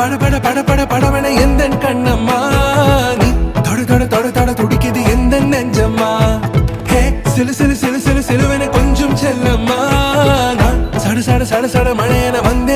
பட பட பட பட படவன எந்த கண்ணம்மா நீ தொட தொட தொட தொட துடிக்குது எந்த நெஞ்சம்மா ஹே சிலு சிலு சிலு சிலு சிலுவன கொஞ்சம் செல்லம்மா நான் சட சட சட சட மழையன வந்து